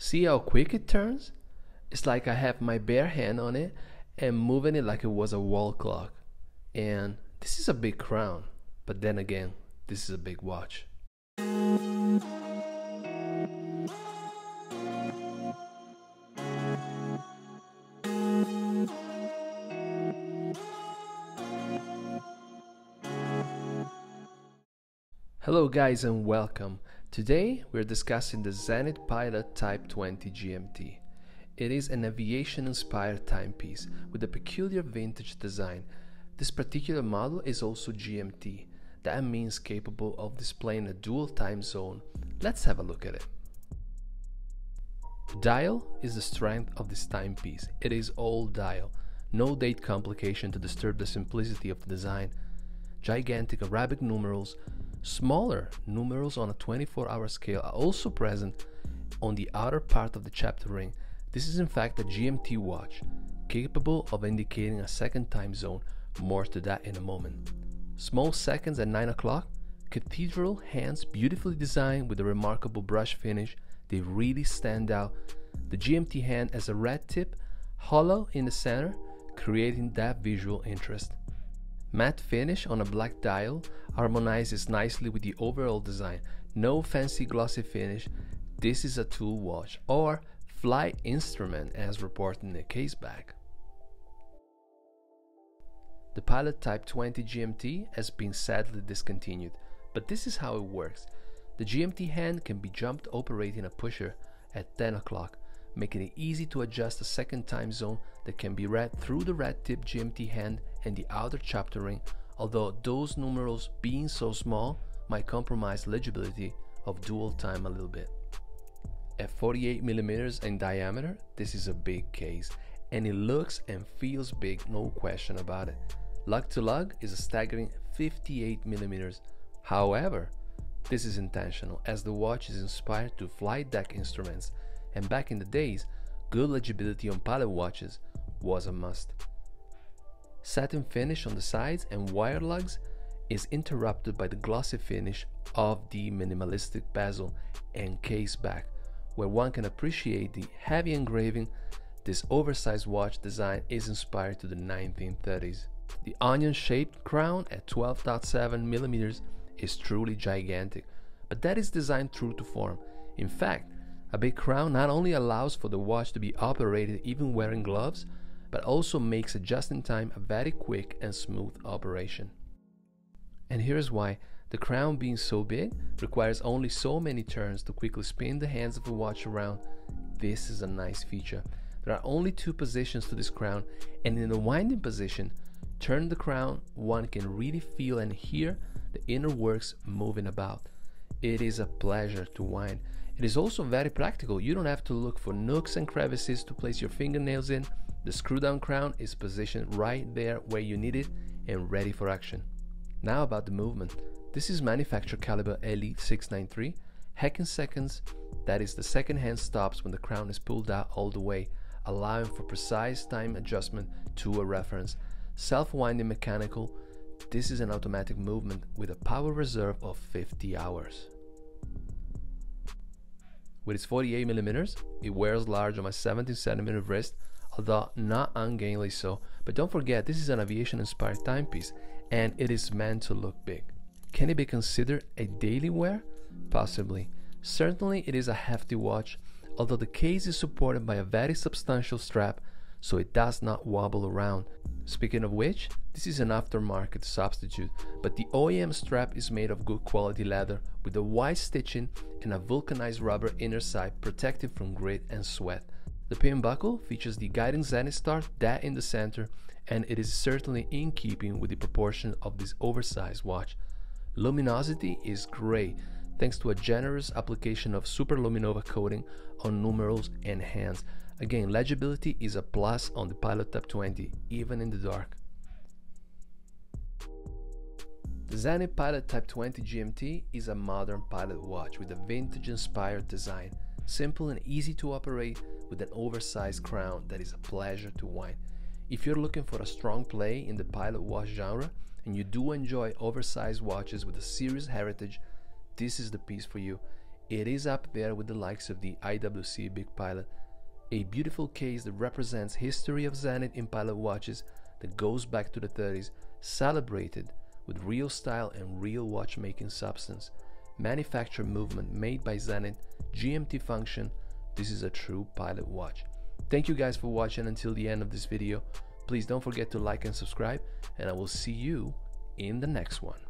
See how quick it turns? It's like I have my bare hand on it and moving it like it was a wall clock. And this is a big crown, but then again, this is a big watch. Hello guys and welcome. Today we're discussing the ZENITH Pilot Type 20 GMT. It is an aviation-inspired timepiece with a peculiar vintage design. This particular model is also GMT. That means capable of displaying a dual time zone. Let's have a look at it. The dial is the strength of this timepiece. It is all dial. No date complication to disturb the simplicity of the design. Gigantic Arabic numerals. Smaller numerals on a 24-hour scale are also present on the outer part of the chapter ring. This is in fact a GMT watch, capable of indicating a second time zone. More to that in a moment. Small seconds at 9 o'clock, cathedral hands beautifully designed with a remarkable brush finish. They really stand out. The GMT hand has a red tip, hollow in the center, creating that visual interest. Matte finish on a black dial harmonizes nicely with the overall design. No fancy glossy finish. This is a tool watch or flight instrument as reported in the case back. The Pilot Type 20 GMT has been sadly discontinued, but this is how it works. The GMT hand can be jumped operating a pusher at 10 o'clock, making it easy to adjust a second time zone that can be read through the red tip GMT hand and the outer chapter ring, although those numerals being so small might compromise legibility of dual time a little bit. At 48mm in diameter, this is a big case, and it looks and feels big, no question about it. Lug to lug is a staggering 58mm. However, this is intentional as the watch is inspired to flight deck instruments, and back in the days, good legibility on pilot watches was a must. Satin finish on the sides and wire lugs is interrupted by the glossy finish of the minimalistic bezel and case back, where one can appreciate the heavy engraving. This oversized watch design is inspired to the 1930s. The onion-shaped crown at 12.7mm is truly gigantic, but that is designed true to form. In fact, a big crown not only allows for the watch to be operated even wearing gloves, but also makes adjusting time a very quick and smooth operation. And here's why. The crown being so big requires only so many turns to quickly spin the hands of the watch around. This is a nice feature. There are only two positions to this crown, and in the winding position, turn the crown, one can really feel and hear the inner works moving about. It is a pleasure to wind. It is also very practical. You don't have to look for nooks and crevices to place your fingernails in. The screw-down crown is positioned right there where you need it and ready for action. Now about the movement. This is manufactured caliber Elite 693, heckin seconds. That is the second hand stops when the crown is pulled out all the way, allowing for precise time adjustment to a reference. Self-winding mechanical. This is an automatic movement with a power reserve of 50 hours. With its 48mm, it wears large on my 17cm wrist, although not ungainly so. But don't forget, this is an aviation-inspired timepiece, and it is meant to look big. Can it be considered a daily wear? Possibly. Certainly it is a hefty watch, although the case is supported by a very substantial strap, so it does not wobble around. Speaking of which, this is an aftermarket substitute, but the OEM strap is made of good quality leather with a wide stitching and a vulcanized rubber inner side protected from grit and sweat. The pin buckle features the guiding Zenith star dead in the center, and it is certainly in keeping with the proportion of this oversized watch. Luminosity is great thanks to a generous application of superluminova coating on numerals and hands. Again, legibility is a plus on the Pilot Type 20, even in the dark. The ZENITH Pilot Type 20 GMT is a modern pilot watch with a vintage-inspired design, simple and easy to operate with an oversized crown that is a pleasure to wind. If you're looking for a strong play in the pilot watch genre and you do enjoy oversized watches with a serious heritage, this is the piece for you. It is up there with the likes of the IWC Big Pilot, a beautiful case that represents history of Zenith in pilot watches that goes back to the 30s, celebrated with real style and real watchmaking substance. Manufactured movement made by Zenith, GMT function. This is a true pilot watch. Thank you guys for watching until the end of this video. Please don't forget to like and subscribe, and I will see you in the next one.